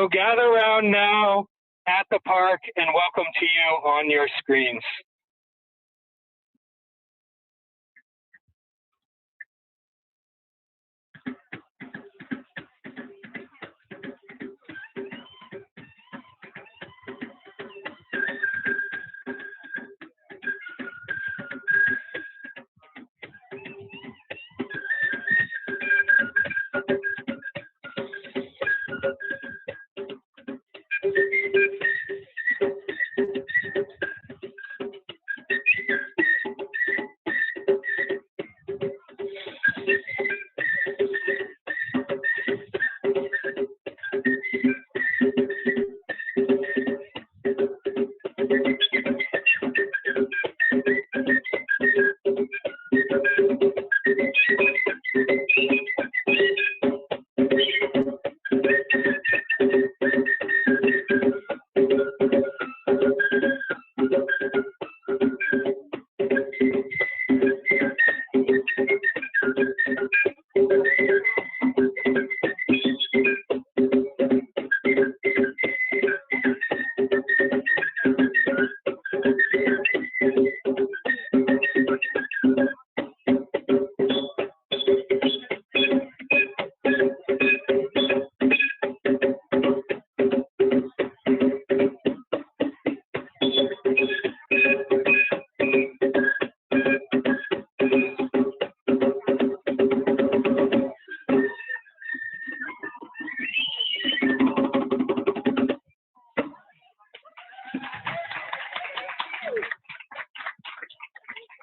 So gather around now at the park and welcome to you on your screens.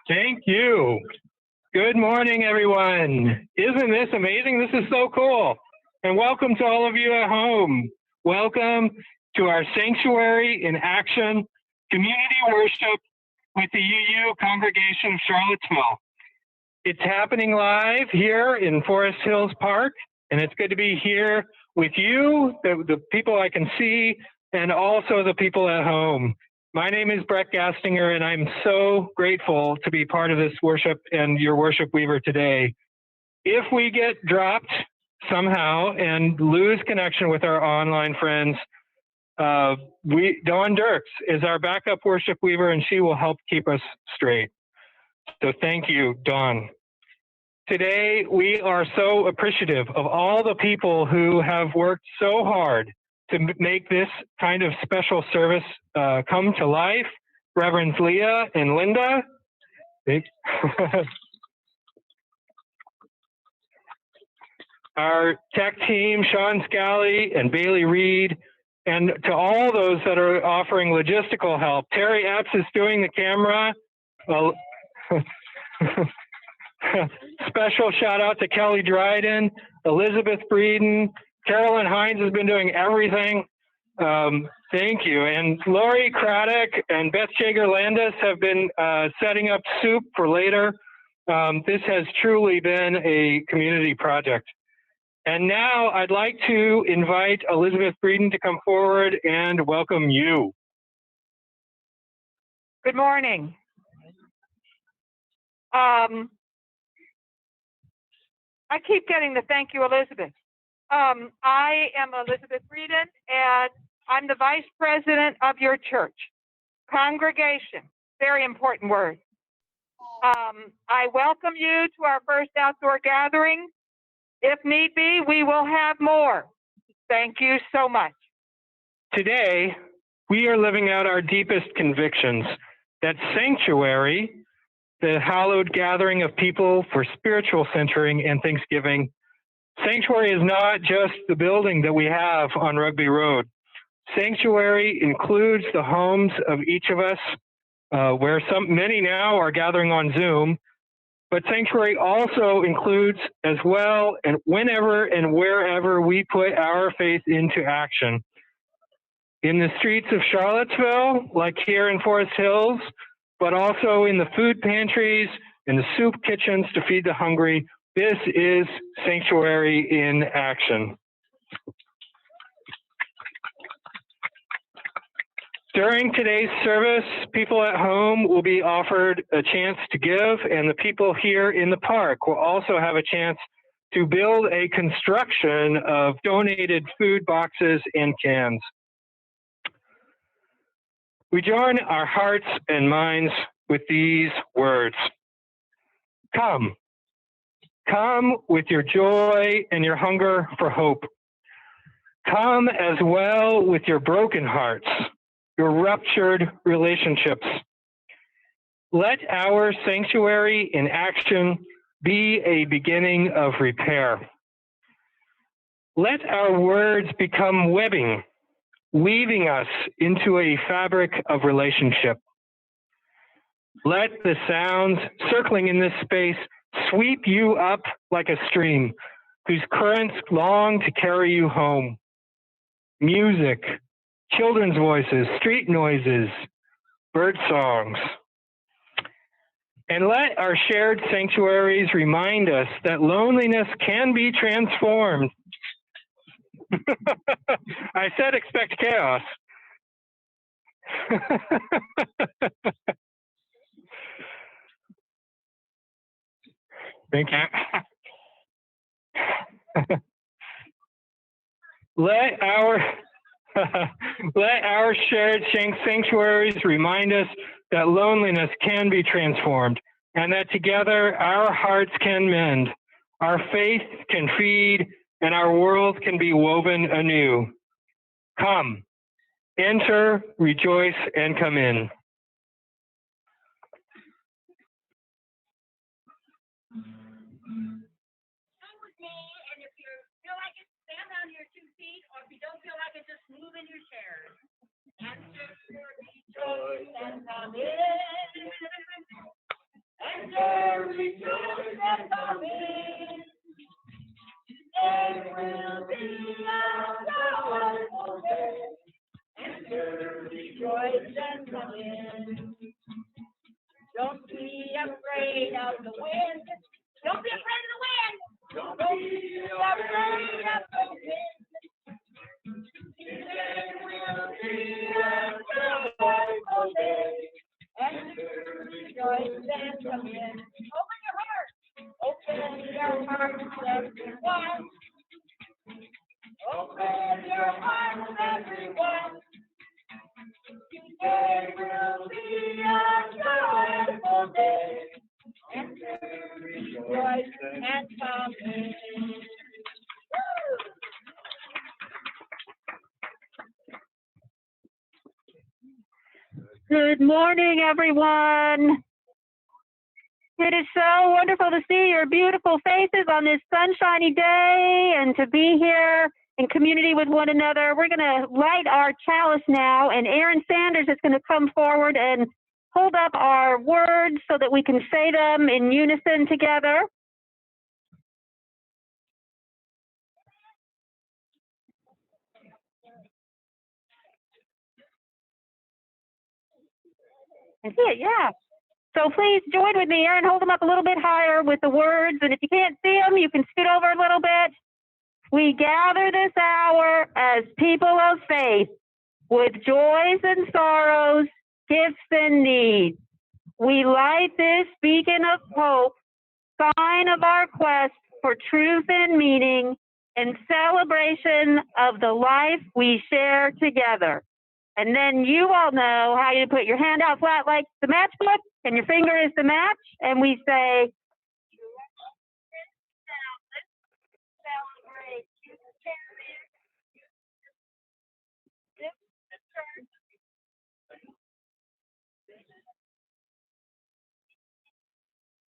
Thank you. Good morning, everyone. Isn't this amazing? This is so cool. And welcome to all of you at home. Welcome to our Sanctuary in Action community worship with the UU Congregation of Charlottesville. It's happening live here in Forest Hills Park, and it's good to be here with you, the people I can see, and also the people at home. My name is Brett Gastinger, and I'm so grateful to be part of this worship and your worship weaver today. If we get dropped somehow and lose connection with our online friends, Dawn Dirks is our backup worship weaver, and she will help keep us straight. So thank you, Dawn. Today, we are so appreciative of all the people who have worked so hard to make this kind of special service come to life. Reverends Leia and Linda. Our tech team, Sean Scally and Bailey Reed, and to all those that are offering logistical help. Terry Epps is doing the camera. Special shout out to Kelly Dryden, Elizabeth Breeden, Caroline Heins has been doing everything. Thank you. And Lori Craddock and Beth Jager-Landis have been setting up soup for later. This has truly been a community project. And now I'd like to invite Elizabeth Breeden to come forward and welcome you. Good morning. I keep getting the thank you, Elizabeth. I am Elizabeth Breeden, and I'm the vice president of your church. Congregation, very important word. I welcome you to our first outdoor gathering. If need be, we will have more. Thank you so much. Today, we are living out our deepest convictions that sanctuary, the hallowed gathering of people for spiritual centering and thanksgiving, sanctuary is not just the building that we have on Rugby Road. Sanctuary includes the homes of each of us, where many now are gathering on Zoom, but sanctuary also includes as well, and whenever and wherever we put our faith into action. In the streets of Charlottesville, like here in Forest Hills, but also in the food pantries, in the soup kitchens to feed the hungry. This is sanctuary in action. During today's service, people at home will be offered a chance to give, and the people here in the park will also have a chance to build a construction of donated food boxes and cans. We join our hearts and minds with these words. Come. Come with your joy and your hunger for hope. Come as well with your broken hearts, your ruptured relationships. Let our sanctuary in action be a beginning of repair. Let our words become webbing, weaving us into a fabric of relationship. Let the sounds circling in this space sweep you up like a stream whose currents long to carry you home. Music, children's voices, street noises, bird songs. And let our shared sanctuaries remind us that loneliness can be transformed. I said expect chaos. Thank you. Let our shared sanctuaries remind us that loneliness can be transformed and that together our hearts can mend, our faith can feed, and our world can be woven anew. Come, enter, rejoice, and come in. Don't feel like it, just move in your chairs. Enter, rejoice, and come in. Enter, rejoice, and come in. It will be a joyful day. Enter, rejoice, and come in. Don't be afraid of the wind. Don't be afraid of the wind. Don't be afraid of the wind. Today will be a joyful day. Enter, rejoice, and come in. Open your heart. Open your heart, everyone. Open your heart, everyone. Today will be a joyful day. Enter, rejoice, and come in. Good morning, everyone. It is so wonderful to see your beautiful faces on this sunshiny day and to be here in community with one another. We're going to light our chalice now, and Aaron Sanders is going to come forward and hold up our words so that we can say them in unison together. And see it, yeah. So please join with me, Aaron. Hold them up a little bit higher with the words. And if you can't see them, you can scoot over a little bit. We gather this hour as people of faith with joys and sorrows, gifts and needs. We light this beacon of hope, sign of our quest for truth and meaning, and celebration of the life we share together. And then you all know how you put your hand out flat like the matchbook, and your finger is the match, and we say,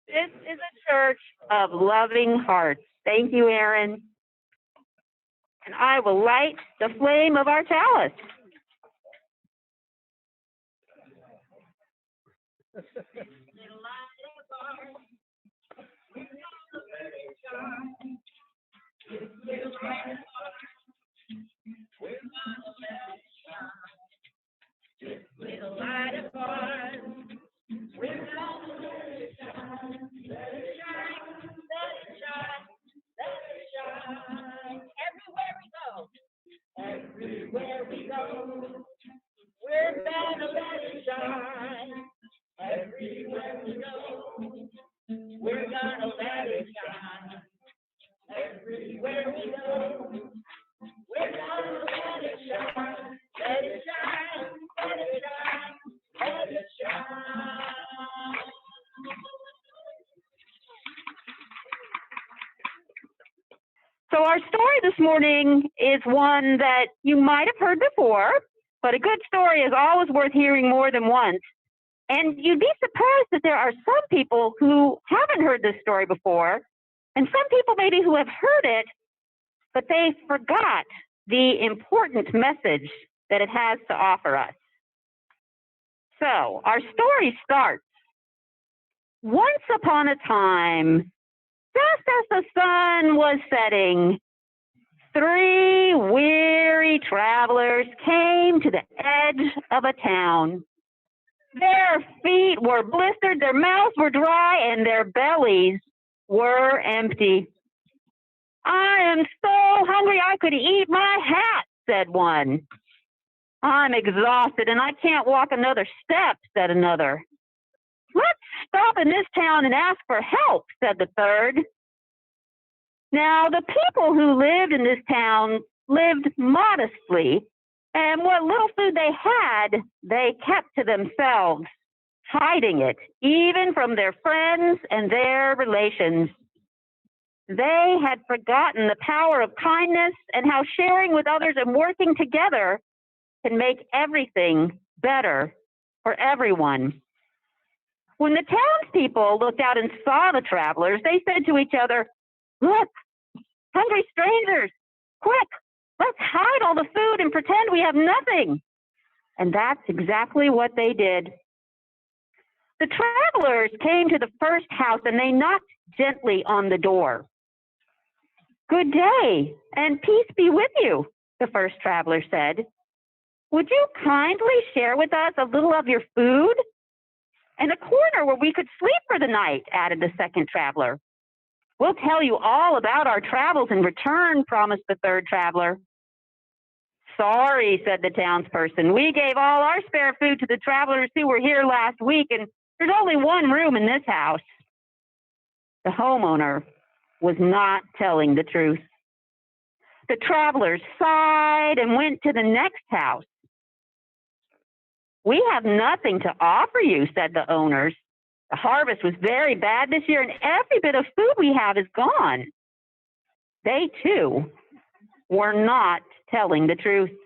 this is a church of loving hearts. Thank you, Aaron. And I will light the flame of our chalice. Little light of ours, we're gonna let it shine, let it shine, let it shine, let it shine. Everywhere we go, we're gonna let it shine. Everywhere we go, we're gonna let it shine. Let everywhere we go. We're gonna let it shine, let it shine, let it shine, let it shine. So our story this morning is one that you might have heard before, but a good story is always worth hearing more than once. And you'd be surprised that there are some people who haven't heard this story before, and some people maybe who have heard it, but they forgot the important message that it has to offer us. So our story starts. Once upon a time, just as the sun was setting, 3 weary travelers came to the edge of a town. Their feet were blistered, their mouths were dry, and their bellies were empty. I am so hungry I could eat my hat, said one. I'm exhausted and I can't walk another step, said another. Let's stop in this town and ask for help, said the third. Now, the people who lived in this town lived modestly, and what little food they had, they kept to themselves, hiding it, even from their friends and their relations. They had forgotten the power of kindness and how sharing with others and working together can make everything better for everyone. When the townspeople looked out and saw the travelers, they said to each other, "Look, hungry strangers, quick, let's hide all the food and pretend we have nothing." And that's exactly what they did. The travelers came to the first house and they knocked gently on the door. "Good day, and peace be with you," the first traveler said. "Would you kindly share with us a little of your food? And a corner where we could sleep for the night," added the second traveler. "We'll tell you all about our travels in return," promised the third traveler. "Sorry," said the townsperson. "We gave all our spare food to the travelers who were here last week, and there's only one room in this house." The homeowner was not telling the truth. The travelers sighed and went to the next house. "We have nothing to offer you," said the owners. "The harvest was very bad this year, and every bit of food we have is gone." They, too, were not telling the truth.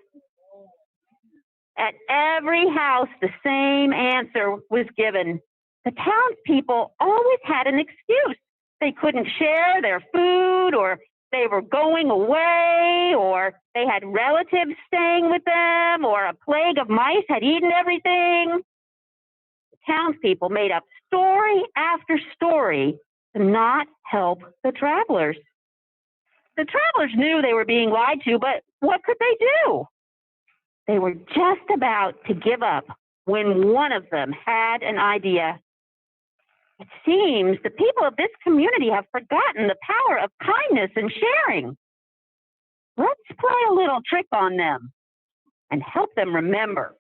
At every house, the same answer was given. The townspeople always had an excuse. They couldn't share their food, or they were going away, or they had relatives staying with them, or a plague of mice had eaten everything. The townspeople made up story after story to not help the travelers. The travelers knew they were being lied to, but what could they do? They were just about to give up when one of them had an idea. "It seems the people of this community have forgotten the power of kindness and sharing. Let's play a little trick on them and help them remember."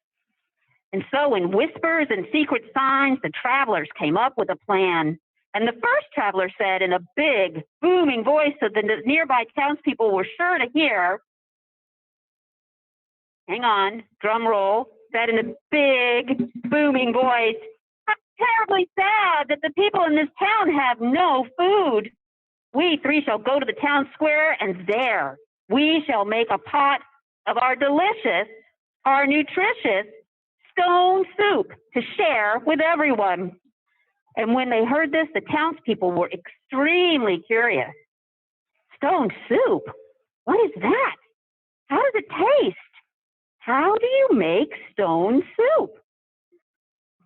And so in whispers and secret signs, the travelers came up with a plan. And the first traveler said in a big, booming voice so that the nearby townspeople were sure to hear, hang on, drum roll, said in a big, booming voice, "I'm terribly sad that the people in this town have no food. We 3 shall go to the town square, and there we shall make a pot of our delicious, our nutritious stone soup to share with everyone." And when they heard this, the townspeople were extremely curious. "Stone soup? What is that? How does it taste? How do you make stone soup?"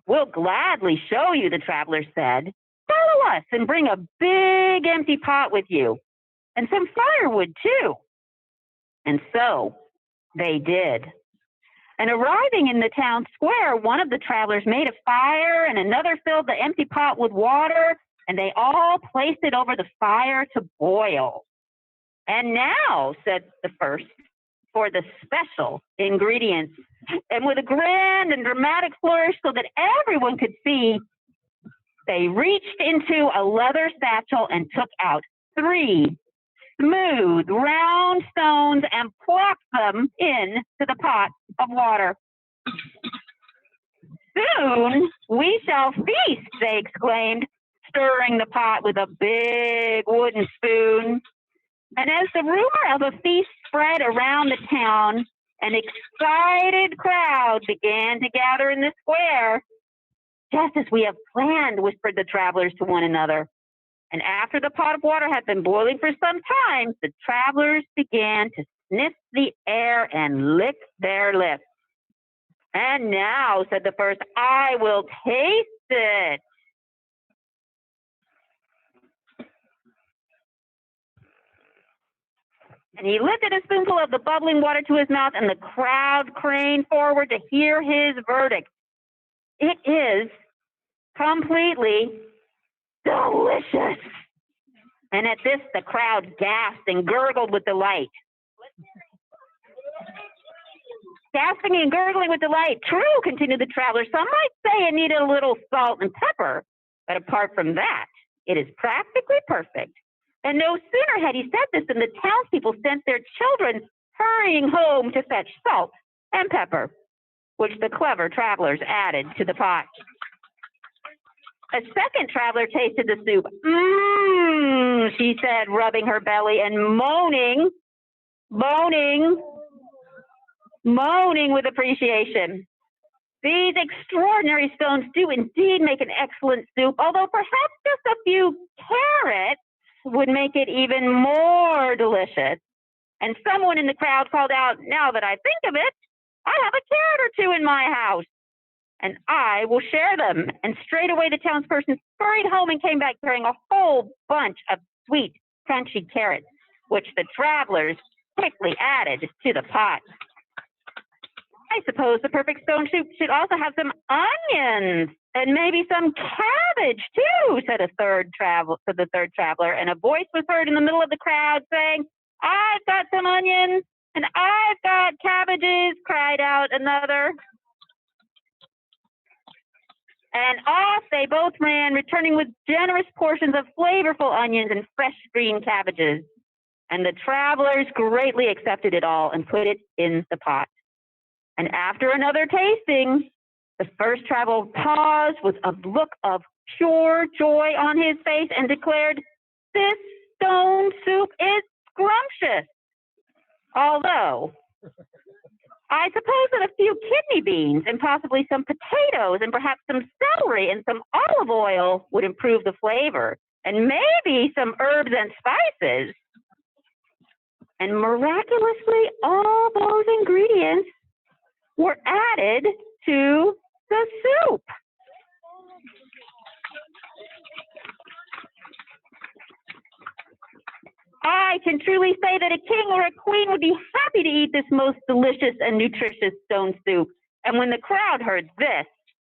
"We'll gladly show you," the traveler said. "Follow us and bring a big empty pot with you, and some firewood too." And so they did. And arriving in the town square, one of the travelers made a fire and another filled the empty pot with water, and they all placed it over the fire to boil. "And now," said the first, "for the special ingredients." And with a grand and dramatic flourish so that everyone could see, they reached into a leather satchel and took out 3 smooth, round stones and plopped them into the pot of water. Soon we shall feast, they exclaimed, stirring the pot with a big wooden spoon. And as the rumor of a feast spread around the town, an excited crowd began to gather in the square. Just as we have planned, whispered the travelers to one another. And after the pot of water had been boiling for some time, the travelers began to sniff the air and lick their lips. And now, said the first, I will taste it. And he lifted a spoonful of the bubbling water to his mouth, and the crowd craned forward to hear his verdict. It is completely delicious. And at this, the crowd gasped and gurgled with delight. Gasping and gurgling with delight. True, continued the traveler. Some might say it needed a little salt and pepper, but apart from that, it is practically perfect. And no sooner had he said this than the townspeople sent their children hurrying home to fetch salt and pepper, which the clever travelers added to the pot. A second traveler tasted the soup. Mmm, she said, rubbing her belly and moaning with appreciation. These extraordinary stones do indeed make an excellent soup, although perhaps just a few carrots would make it even more delicious. And someone in the crowd called out, now that I think of it, I have a carrot or two in my house, and I will share them. And straightway the townsperson hurried home and came back carrying a whole bunch of sweet, crunchy carrots, which the travelers quickly added to the pot. I suppose the perfect stone soup should also have some onions and maybe some cabbage too, said the third traveler. And a voice was heard in the middle of the crowd saying, I've got some onions and I've got cabbages, cried out another. And off they both ran, returning with generous portions of flavorful onions and fresh green cabbages. And the travelers greatly accepted it all and put it in the pot. And after another tasting, the first traveler paused with a look of pure joy on his face and declared, this stone soup is scrumptious. Although, I suppose that a few kidney beans and possibly some potatoes and perhaps some celery and some olive oil would improve the flavor, and maybe some herbs and spices. And miraculously, all those ingredients were added to the soup. I can truly say that a king or a queen would be happy to eat this most delicious and nutritious stone soup. And when the crowd heard this,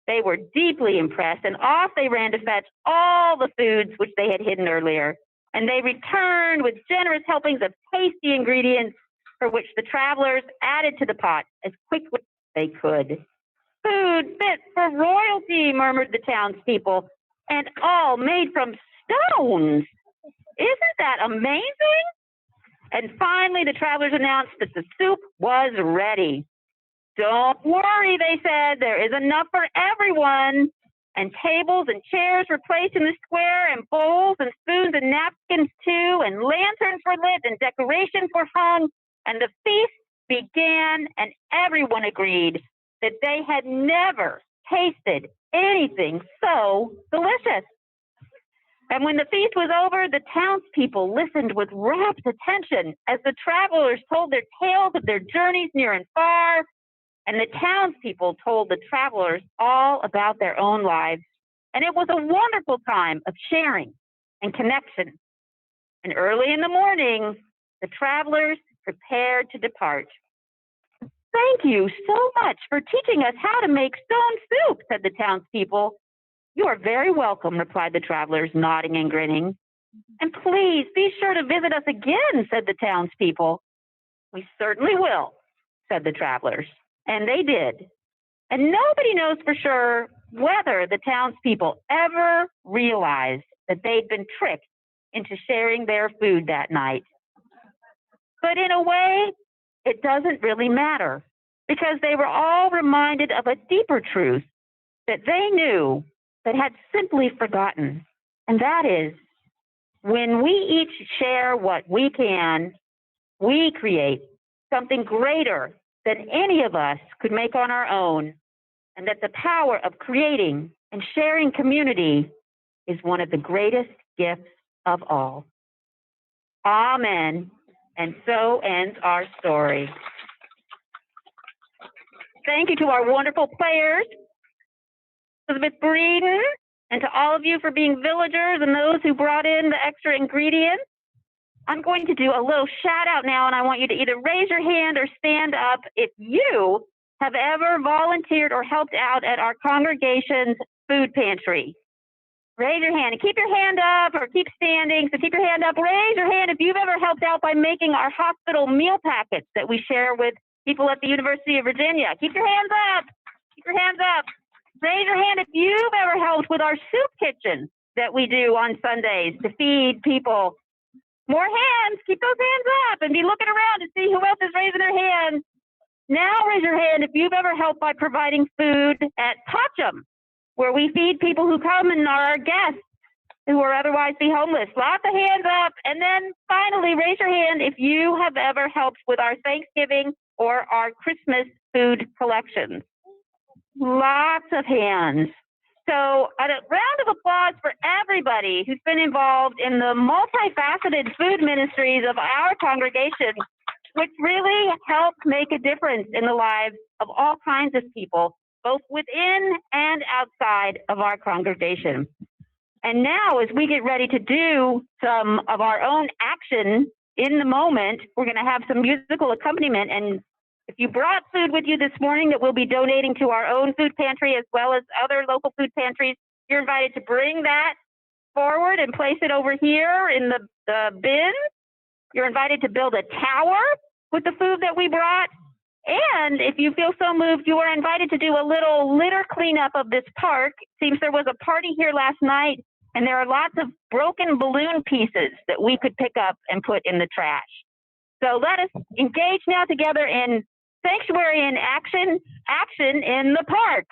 they were deeply impressed, and off they ran to fetch all the foods which they had hidden earlier. And they returned with generous helpings of tasty ingredients, for which the travelers added to the pot as quickly as they could. Food fit for royalty, murmured the townspeople, and all made from stones. Isn't that amazing? And finally, the travelers announced that the soup was ready. Don't worry, they said, there is enough for everyone. And tables and chairs were placed in the square, and bowls and spoons and napkins too, and lanterns were lit, and decorations were hung, and the feast began, and everyone agreed that they had never tasted anything so delicious. And when the feast was over, the townspeople listened with rapt attention as the travelers told their tales of their journeys near and far, and the townspeople told the travelers all about their own lives. And it was a wonderful time of sharing and connection. And early in the morning, the travelers prepared to depart. Thank you so much for teaching us how to make stone soup, said the townspeople. You are very welcome, replied the travelers, nodding and grinning. And please be sure to visit us again, said the townspeople. We certainly will, said the travelers. And they did. And nobody knows for sure whether the townspeople ever realized that they'd been tricked into sharing their food that night. But in a way, it doesn't really matter because they were all reminded of a deeper truth that they knew but had simply forgotten. And that is, when we each share what we can, we create something greater than any of us could make on our own, and that the power of creating and sharing community is one of the greatest gifts of all. Amen. And so ends our story. Thank you to our wonderful players, Elizabeth Breeden, and to all of you for being villagers and those who brought in the extra ingredients. I'm going to do a little shout out now, and I want you to either raise your hand or stand up if you have ever volunteered or helped out at our congregation's food pantry. Raise your hand and keep your hand up or keep standing. So keep your hand up. Raise your hand if you've ever helped out by making our hospital meal packets that we share with people at the University of Virginia. Keep your hands up. Keep your hands up. Raise your hand if you've ever helped with our soup kitchen that we do on Sundays to feed people. More hands. Keep those hands up and be looking around to see who else is raising their hand. Now raise your hand if you've ever helped by providing food at Pacham, where we feed people who come and are our guests who are otherwise be homeless. Lots of hands up. And then finally, raise your hand if you have ever helped with our Thanksgiving or our Christmas food collections. Lots of hands. So a round of applause for everybody who's been involved in the multifaceted food ministries of our congregation, which really help make a difference in the lives of all kinds of people, both within and outside of our congregation. And now, as we get ready to do some of our own action in the moment, we're going to have some musical accompaniment. And if you brought food with you this morning that we'll be donating to our own food pantry as well as other local food pantries, you're invited to bring that forward and place it over here in the bin. You're invited to build a tower with the food that we brought. And if you feel so moved, you are invited to do a little litter cleanup of this park. Seems there was a party here last night, and there are lots of broken balloon pieces that we could pick up and put in the trash. So let us engage now together in sanctuary in action in the park.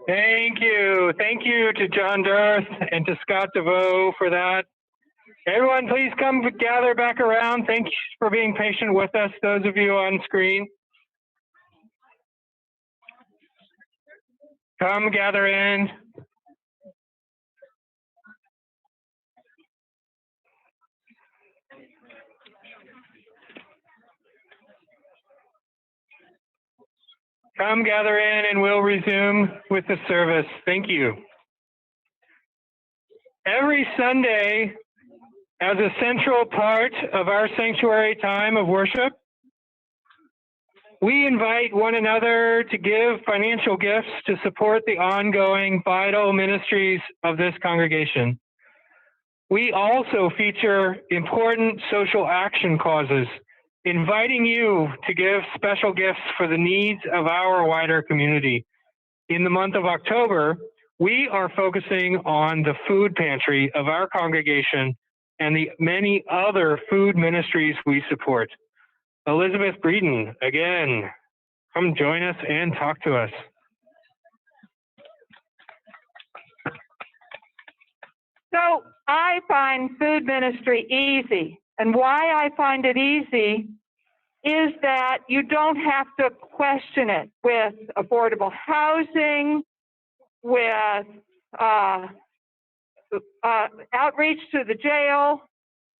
Thank you. Thank you to John Durth and to Scott DeVeaux for that. Everyone, please come gather back around. Thank you for being patient with us, those of you on screen. Come gather in. Come gather in and we'll resume with the service. Thank you. Every Sunday, as a central part of our sanctuary time of worship, we invite one another to give financial gifts to support the ongoing vital ministries of this congregation. We also feature important social action causes, inviting you to give special gifts for the needs of our wider community. In the month of October, we are focusing on the food pantry of our congregation and the many other food ministries we support. Elizabeth Breeden, again, come join us and talk to us. So I find food ministry easy. And why I find it easy is that you don't have to question it with affordable housing, with outreach to the jail.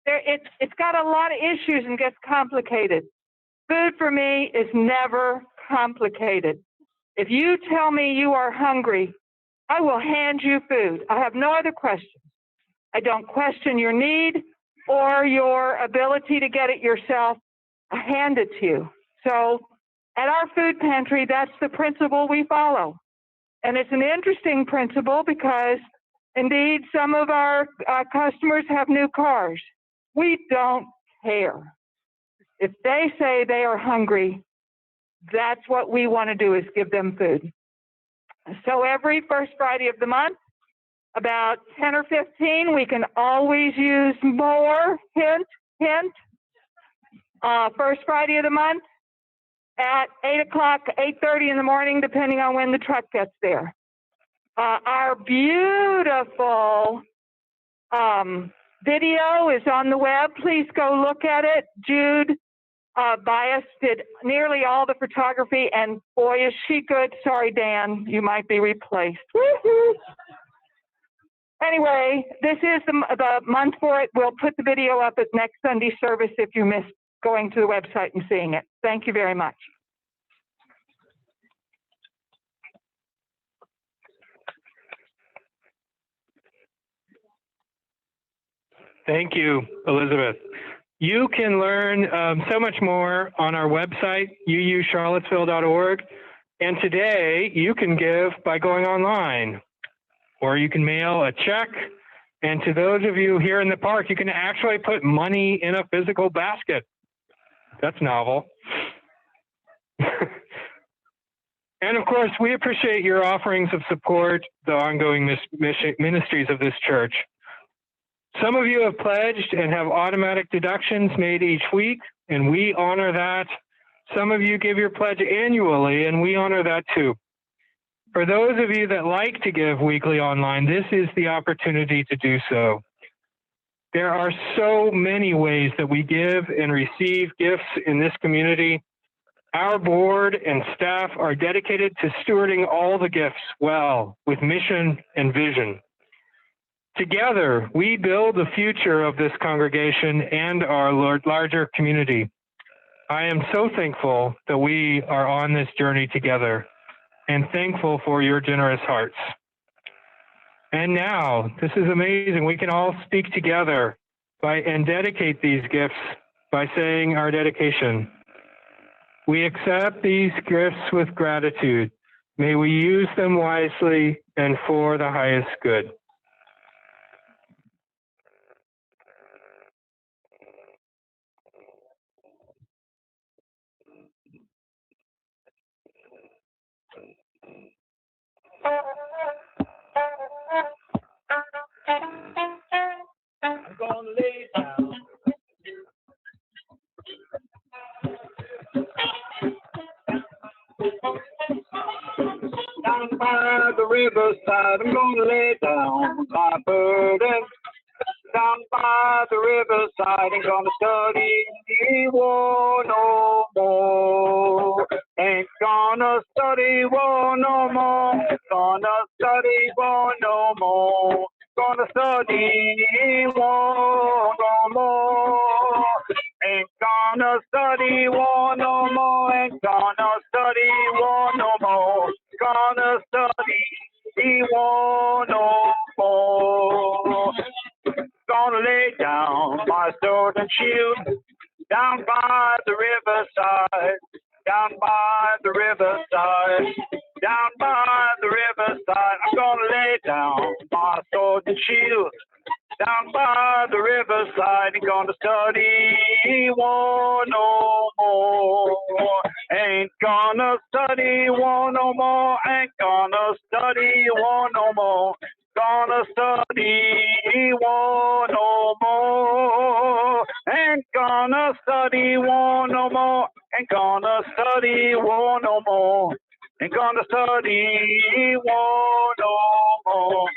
It's got a lot of issues and gets complicated. Food for me is never complicated. If you tell me you are hungry, I will hand you food. I have no other questions. I don't question your need or your ability to get it yourself. I hand it to you. So at our food pantry, that's the principle we follow. And it's an interesting principle because indeed some of our customers have new cars. We don't care. If they say they are hungry, that's what we want to do, is give them food. So every first Friday of the month, about 10 or 15, we can always use more, hint, hint. First Friday of the month at 8 o'clock, 8:30 in the morning, depending on when the truck gets there. Our beautiful video is on the web. Please go look at it. Jude Bias did nearly all the photography, and boy, is she good. Sorry, Dan, you might be replaced. Woo-hoo. Anyway, this is the month for it. We'll put the video up at next Sunday service if you missed going to the website and seeing it. Thank you very much. Thank you, Elizabeth. You can learn so much more on our website, uucharlottesville.org. And today, you can give by going online, or you can mail a check. And to those of you here in the park, you can actually put money in a physical basket. That's novel. And of course, we appreciate your offerings of support, the ongoing ministries of this church. Some of you have pledged and have automatic deductions made each week, and we honor that. Some of you give your pledge annually, and we honor that too. For those of you that like to give weekly online, this is the opportunity to do so. There are so many ways that we give and receive gifts in this community. Our board and staff are dedicated to stewarding all the gifts well, with mission and vision. Together, we build the future of this congregation and our larger community. I am so thankful that we are on this journey together, and thankful for your generous hearts. And now, this is amazing. We can all speak together and dedicate these gifts by saying our dedication. We accept these gifts with gratitude. May we use them wisely and for the highest good. I'm gonna lay down. Down by the riverside, I'm gonna lay down my burden. Down by the riverside, ain't gonna study war no more. Ain't gonna study war no more. Gonna study war no more. Gonna study war no more. Ain't gonna study war no more. Ain't gonna study war no more. Gonna study war no more. Gonna lay down my sword and shield down by the riverside, down by the riverside, down by the riverside. I'm gonna lay down my sword and shield down by the riverside. Ain't gonna study war no more. Ain't gonna study war no more. Ain't gonna study war no more. Gonna study war no more. Ain't gonna study war no more. Ain't gonna study war no more. Ain't gonna study war no more.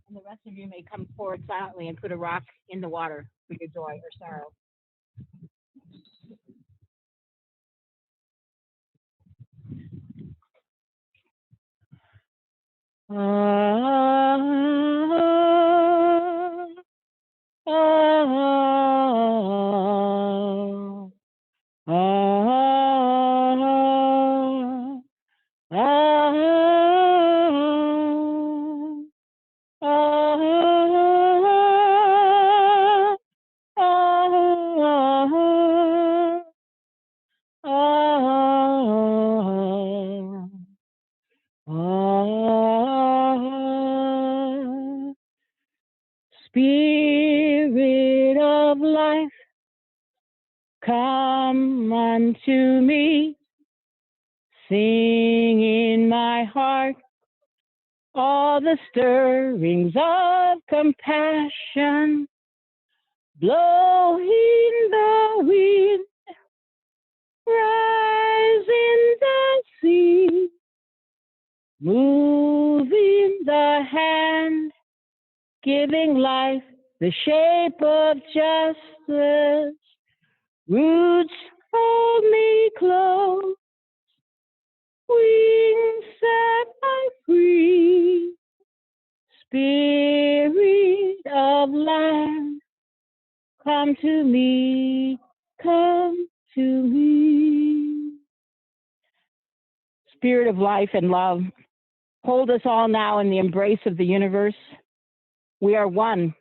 And the rest of you may come forward silently and put a rock in the water for your joy or sorrow. Spirit of life, come unto me, sing in my heart all the stirrings of compassion, blow in the wind, rise in the sea, move in the hand, giving life the shape of justice. Roots hold me close, wings set I free. Spirit of life, come to me, come to me. Spirit of life and love, hold us all now in the embrace of the universe. We are one.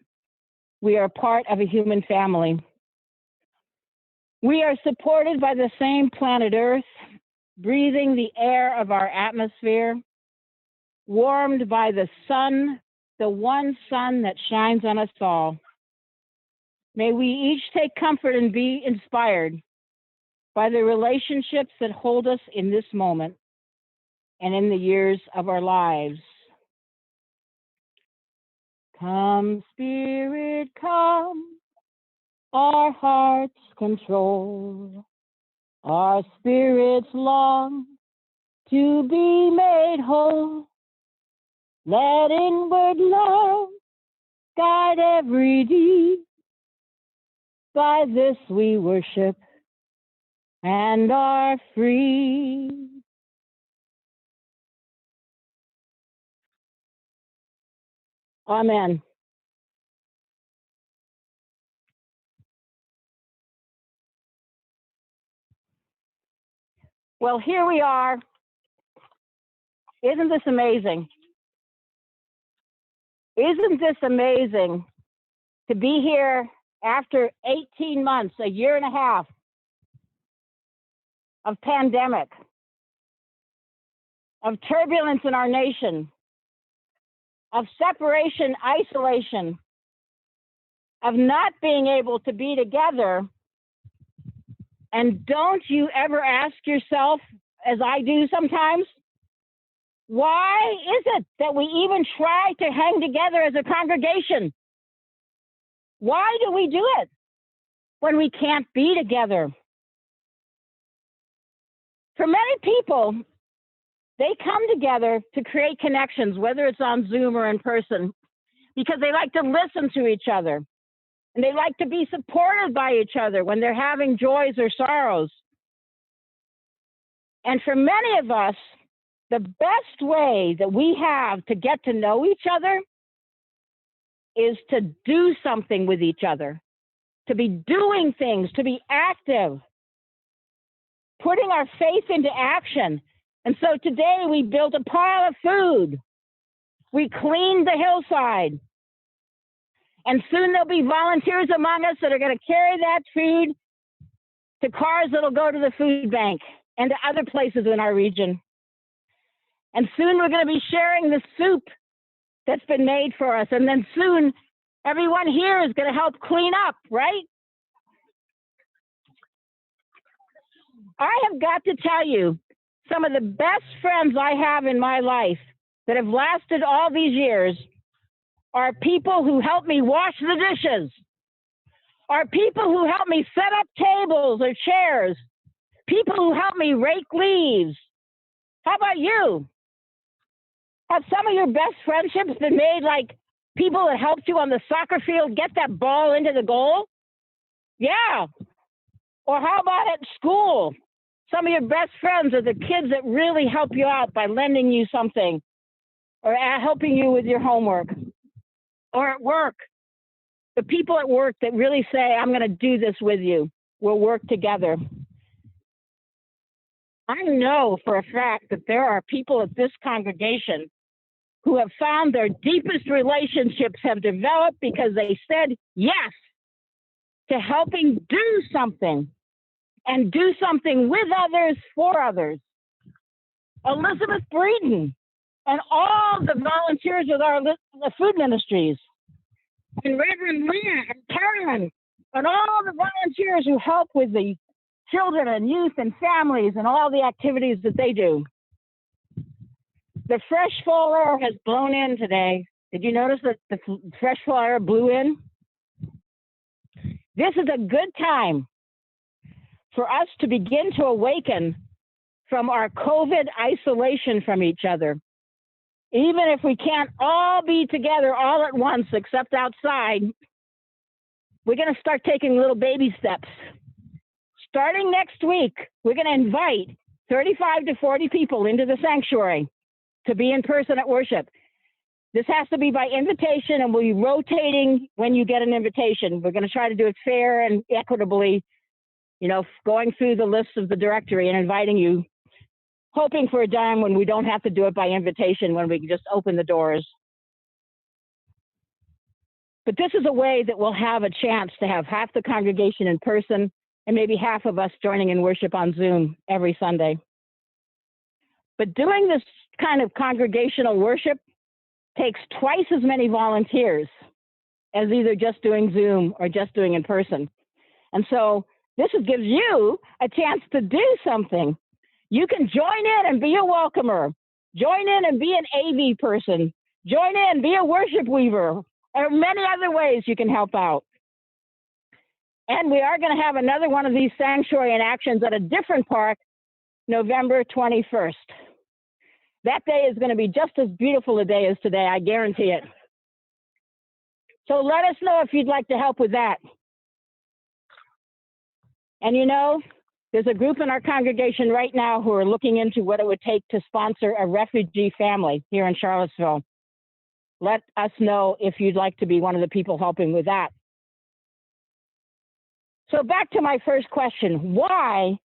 We are part of a human family. We are supported by the same planet Earth, breathing the air of our atmosphere, warmed by the sun, the one sun that shines on us all. May we each take comfort and be inspired by the relationships that hold us in this moment and in the years of our lives. Come, Spirit, come, our hearts control, our spirits long to be made whole. Let inward love guide every deed. By this we worship and are free. Amen. Well, here we are. Isn't this amazing? Isn't this amazing to be here after 18 months, a year and a half of pandemic, of turbulence in our nation, of separation, isolation, of not being able to be together. And don't you ever ask yourself, as I do sometimes, why is it that we even try to hang together as a congregation? Why do we do it when we can't be together? For many people, they come together to create connections, whether it's on Zoom or in person, because they like to listen to each other. And they like to be supported by each other when they're having joys or sorrows. And for many of us, the best way that we have to get to know each other is to do something with each other, to be doing things, to be active, putting our faith into action. And so today we built a pile of food. We cleaned the hillside. And soon there'll be volunteers among us that are going to carry that food to cars that'll go to the food bank and to other places in our region. And soon we're going to be sharing the soup that's been made for us. And then soon everyone here is going to help clean up, right? I have got to tell you, some of the best friends I have in my life that have lasted all these years are people who help me wash the dishes, are people who help me set up tables or chairs, people who help me rake leaves. How about you? Have some of your best friendships been made like people that helped you on the soccer field get that ball into the goal? Yeah. Or how about at school? Some of your best friends are the kids that really help you out by lending you something or helping you with your homework. Or at work, the people at work that really say, I'm going to do this with you. We'll work together. I know for a fact that there are people at this congregation who have found their deepest relationships have developed because they said yes to helping do something and do something with others for others. Elizabeth Breeden and all the volunteers with our food ministries, and Reverend Leia and Karen, and all the volunteers who help with the children and youth and families and all the activities that they do. The fresh fall air has blown in today. Did you notice that the fresh fall air blew in? This is a good time for us to begin to awaken from our COVID isolation from each other. Even if we can't all be together all at once, except outside, we're going to start taking little baby steps. Starting next week, we're going to invite 35 to 40 people into the sanctuary to be in person at worship. This has to be by invitation, and we'll be rotating when you get an invitation. We're going to try to do it fair and equitably, you know, going through the list of the directory and inviting you, hoping for a time when we don't have to do it by invitation, when we can just open the doors. But this is a way that we'll have a chance to have half the congregation in person and maybe half of us joining in worship on Zoom every Sunday. But doing this kind of congregational worship takes twice as many volunteers as either just doing Zoom or just doing in person. And so this gives you a chance to do something. You can join in and be a welcomer, join in and be an AV person, join in, be a worship weaver. There are many other ways you can help out. And we are going to have another one of these sanctuary in actions at a different park, November 21st. That day is going to be just as beautiful a day as today, I guarantee it. So let us know if you'd like to help with that. And you know, there's a group in our congregation right now who are looking into what it would take to sponsor a refugee family here in Charlottesville. Let us know if you'd like to be one of the people helping with that. So back to my first question, why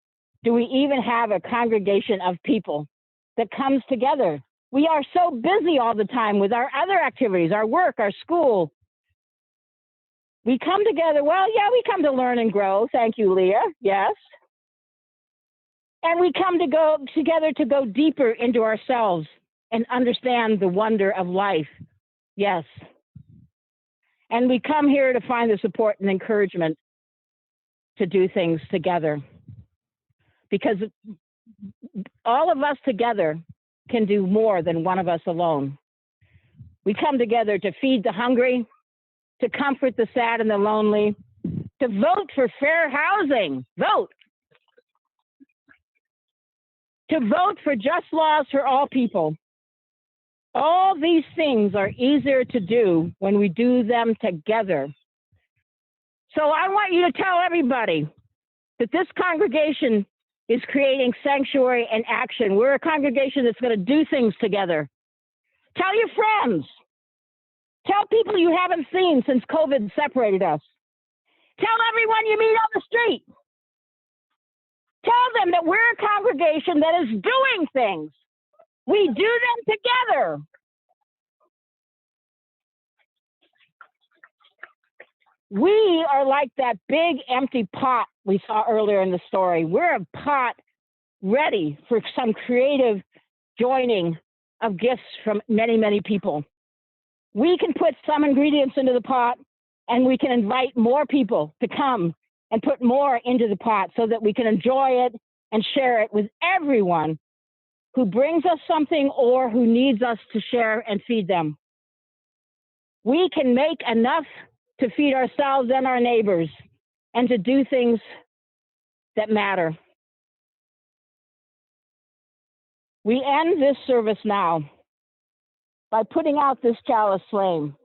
do we even have a congregation of people that comes together? We are so busy all the time with our other activities, our work, our school. We come together, well, yeah, we come to learn and grow. Thank you, Leia, yes. And we come together to go deeper into ourselves and understand the wonder of life, yes. And we come here to find the support and encouragement to do things together. Because all of us together can do more than one of us alone. We come together to feed the hungry, to comfort the sad and the lonely, to vote for fair housing. Vote. to vote for just laws for all people. All these things are easier to do when we do them together. So I want you to tell everybody that this congregation is creating sanctuary and action. We're a congregation that's going to do things together. Tell your friends. Tell people you haven't seen since COVID separated us. Tell everyone you meet on the street. Tell them that we're a congregation that is doing things. We do them together. We are like that big empty pot we saw earlier in the story. We're a pot ready for some creative joining of gifts from many, many people. We can put some ingredients into the pot, and we can invite more people to come and put more into the pot so that we can enjoy it and share it with everyone who brings us something or who needs us to share and feed them. We can make enough to feed ourselves and our neighbors and to do things that matter. We end this service now by putting out this chalice flame.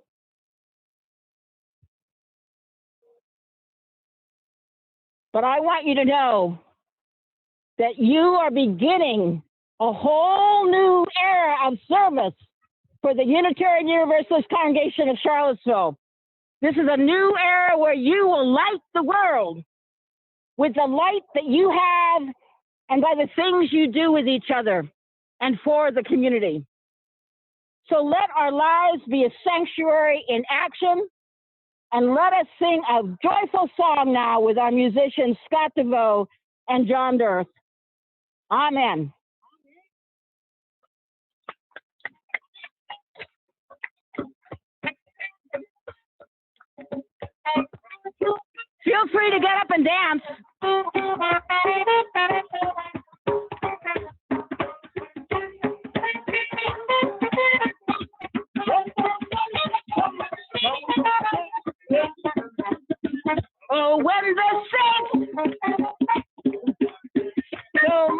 But I want you to know that you are beginning a whole new era of service for the Unitarian Universalist Congregation of Charlottesville. This is a new era where you will light the world with the light that you have and by the things you do with each other and for the community. So let our lives be a sanctuary in action, and let us sing a joyful song now with our musicians Scott DeVeaux and John Dirth. Amen. Feel free to get up and dance. Oh, when the saints so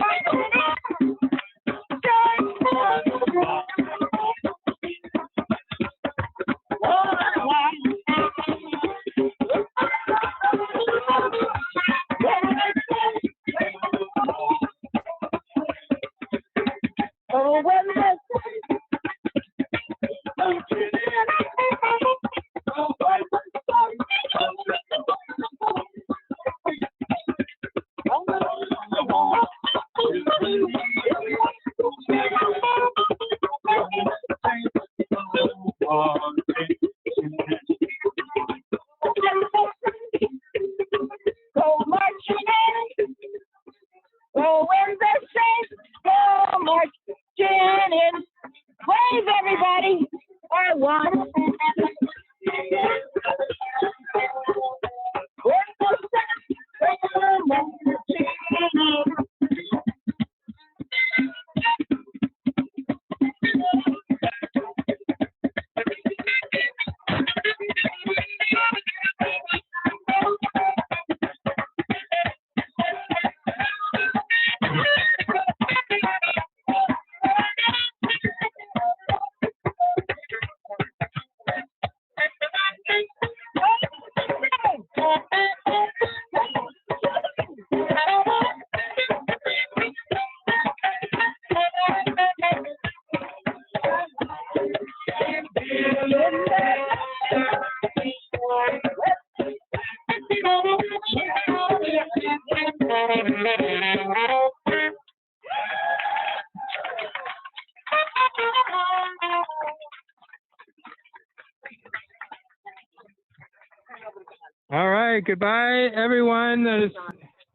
All right, goodbye everyone that is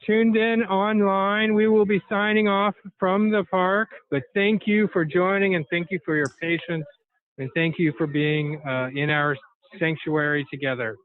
tuned in online. We will be signing off from the park, but thank you for joining and thank you for your patience and thank you for being in our sanctuary together.